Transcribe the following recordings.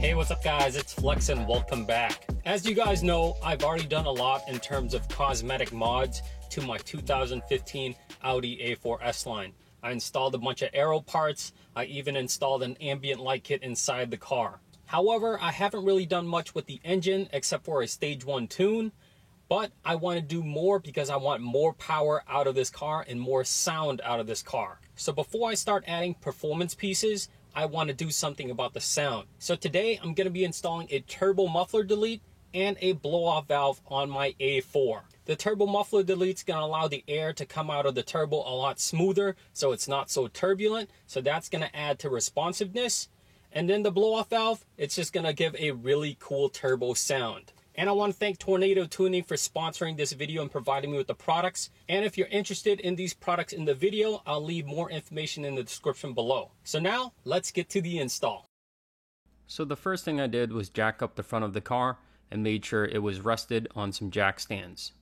Hey, what's up guys, it's Flex and welcome back. As you guys know, I've already done a lot in terms of cosmetic mods to my 2015 Audi A4 S-Line. I installed a bunch of aero parts, I even installed an ambient light kit inside the car. However, I haven't really done much with the engine except for a stage 1 tune, but I want to do more because I want more power out of this car and more sound out of this car. So before I start adding performance pieces, I want to do something about the sound. So today I'm going to be installing a turbo muffler delete and a blow-off valve on my A4. The turbo muffler delete is going to allow the air to come out of the turbo a lot smoother so it's not so turbulent. So that's going to add to responsiveness. And then the blow-off valve, it's just going to give a really cool turbo sound. And I want to thank Tornado Tuning for sponsoring this video and providing me with the products. And if you're interested in these products in the video, I'll leave more information in the description below. So now, let's get to the install. So the first thing I did was jack up the front of the car and made sure it was rested on some jack stands.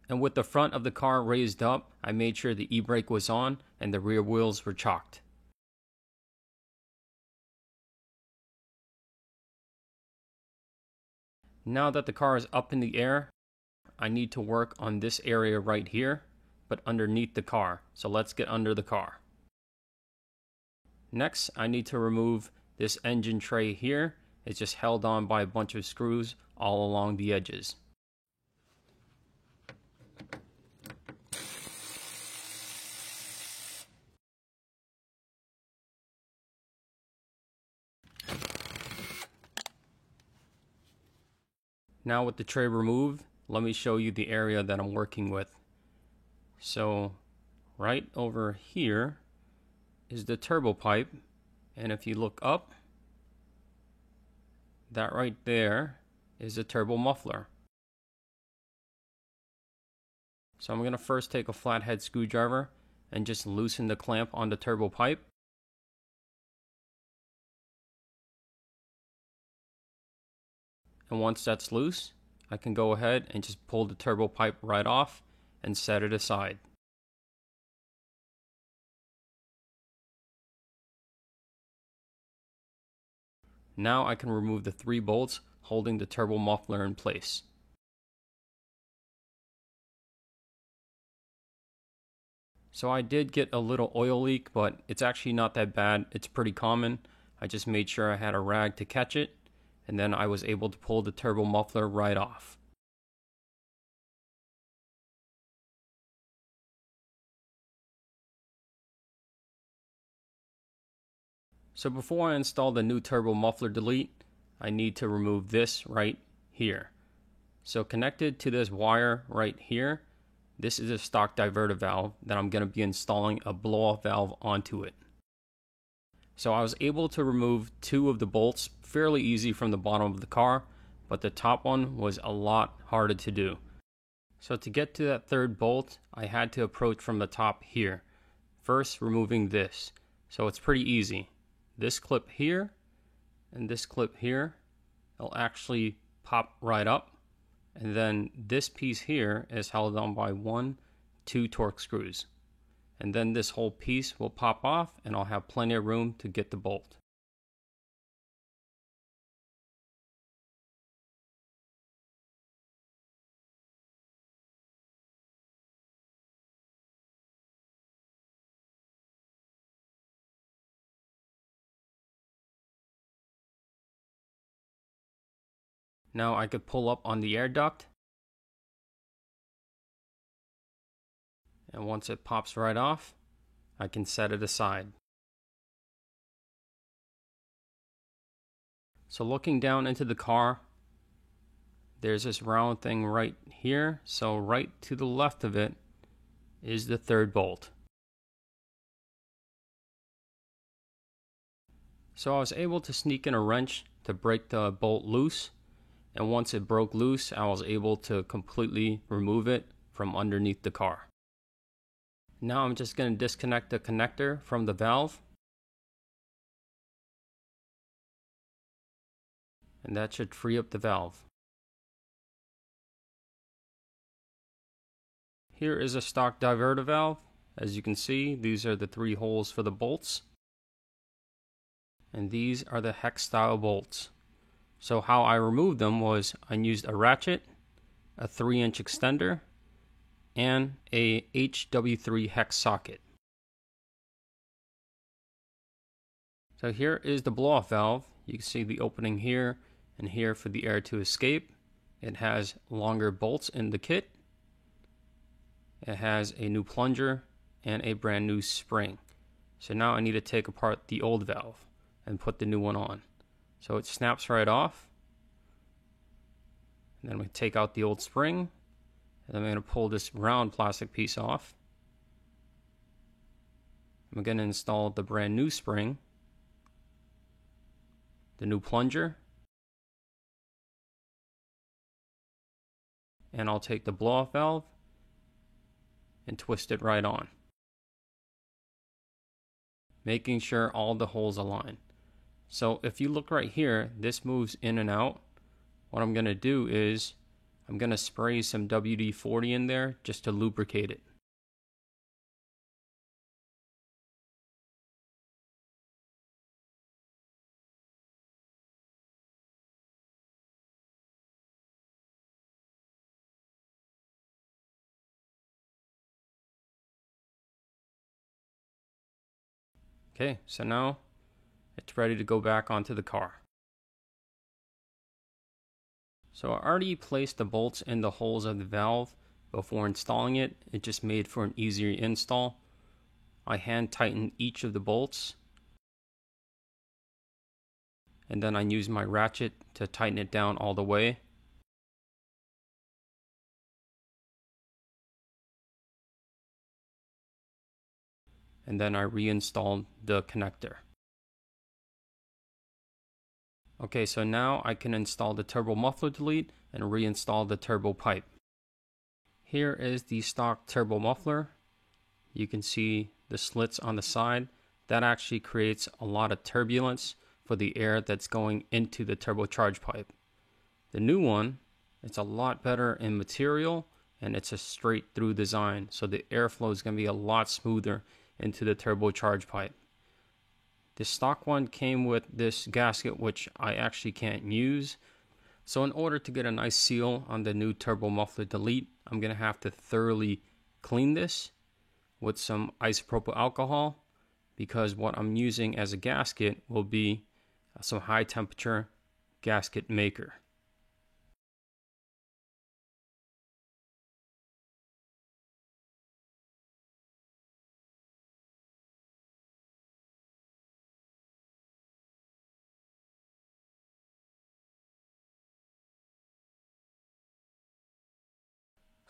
And with the front of the car raised up, I made sure the e-brake was on and the rear wheels were chocked. Now that the car is up in the air, I need to work on this area right here, but underneath the car. So let's get under the car. Next, I need to remove this engine tray here. It's just held on by a bunch of screws all along the edges. Now with the tray removed, let me show you the area that I'm working with. So right over here is the turbo pipe, and if you look up, that right there is a turbo muffler. So I'm going to first take a flathead screwdriver and just loosen the clamp on the turbo pipe. And once that's loose, I can go ahead and just pull the turbo pipe right off and set it aside. Now I can remove the 3 bolts holding the turbo muffler in place. So I did get a little oil leak, but it's actually not that bad. It's pretty common. I just made sure I had a rag to catch it, and then I was able to pull the turbo muffler right off. So before I install the new turbo muffler delete, I need to remove this right here. So connected to this wire right here, this is a stock diverter valve that I'm going to be installing a blow-off valve onto it. So I was able to remove 2 of the bolts fairly easy from the bottom of the car, but the top one was a lot harder to do. So to get to that 3rd bolt, I had to approach from the top here. First, removing this. So it's pretty easy. This clip here and this clip here, it'll actually pop right up. And then this piece here is held on by 2 torque screws. And then this whole piece will pop off and I'll have plenty of room to get the bolt. Now I could pull up on the air duct, and once it pops right off, I can set it aside. So looking down into the car, there's this round thing right here. So right to the left of it is the 3rd bolt. So I was able to sneak in a wrench to break the bolt loose. And once it broke loose, I was able to completely remove it from underneath the car. Now I'm just going to disconnect the connector from the valve. And that should free up the valve. Here is a stock diverter valve. As you can see, these are the 3 holes for the bolts. and these are the hex style bolts. So how I removed them was I used a ratchet, a 3-inch extender, and a HW3 hex socket. So here is the blow-off valve. You can see the opening here and here for the air to escape. It has longer bolts in the kit. It has a new plunger and a brand new spring. So now I need to take apart the old valve and put the new one on. So it snaps right off. And then we take out the old spring. And I'm going to pull this round plastic piece off. I'm going to install the brand new spring, the new plunger, and I'll take the blow-off valve and twist it right on, making sure all the holes align. So if you look right here, this moves in and out. What I'm going to do is I'm going to spray some WD-40 in there just to lubricate it. Okay, so now it's ready to go back onto the car. So I already placed the bolts in the holes of the valve before installing it. It just made for an easier install. I hand tightened each of the bolts, and then I used my ratchet to tighten it down all the way. And then I reinstalled the connector. Okay, so now I can install the turbo muffler delete and reinstall the turbo pipe. Here is the stock turbo muffler. You can see the slits on the side. That actually creates a lot of turbulence for the air that's going into the turbocharge pipe. The new one, it's a lot better in material, and it's a straight through design, so the airflow is going to be a lot smoother into the turbocharge pipe. The stock one came with this gasket, which I actually can't use. So in order to get a nice seal on the new turbo muffler delete, I'm going to have to thoroughly clean this with some isopropyl alcohol, because what I'm using as a gasket will be some high temperature gasket maker.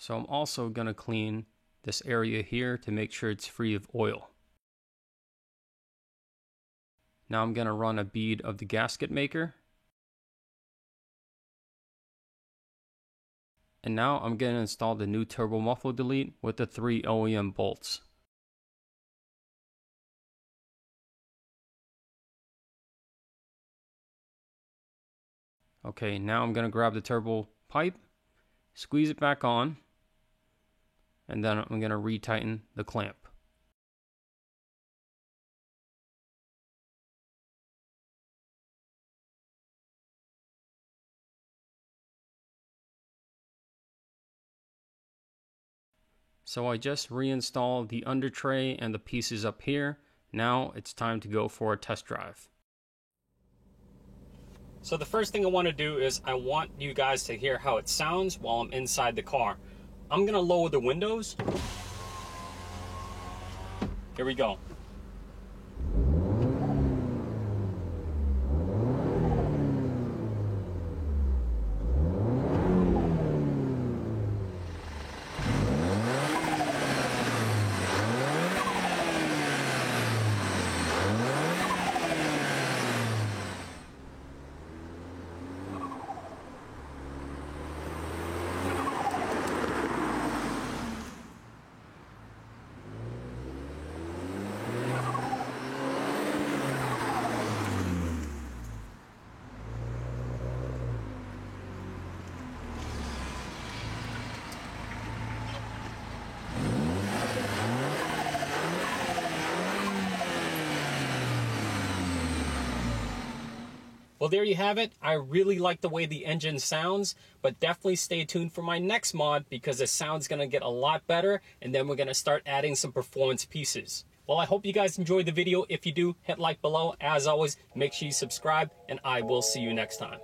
So I'm also going to clean this area here to make sure it's free of oil. Now I'm going to run a bead of the gasket maker. And now I'm going to install the new turbo muffler delete with the 3 OEM bolts. Okay, now I'm going to grab the turbo pipe, squeeze it back on, and then I'm going to retighten the clamp. So I just reinstalled the under tray and the pieces up here. Now it's time to go for a test drive. So the first thing I want to do is I want you guys to hear how it sounds while I'm inside the car. I'm going to lower the windows. Here we go. Well, there you have it. I really like the way the engine sounds, but definitely stay tuned for my next mod because the sound's going to get a lot better, and then we're going to start adding some performance pieces. Well, I hope you guys enjoyed the video. If you do, hit like below. As always, make sure you subscribe, and I will see you next time.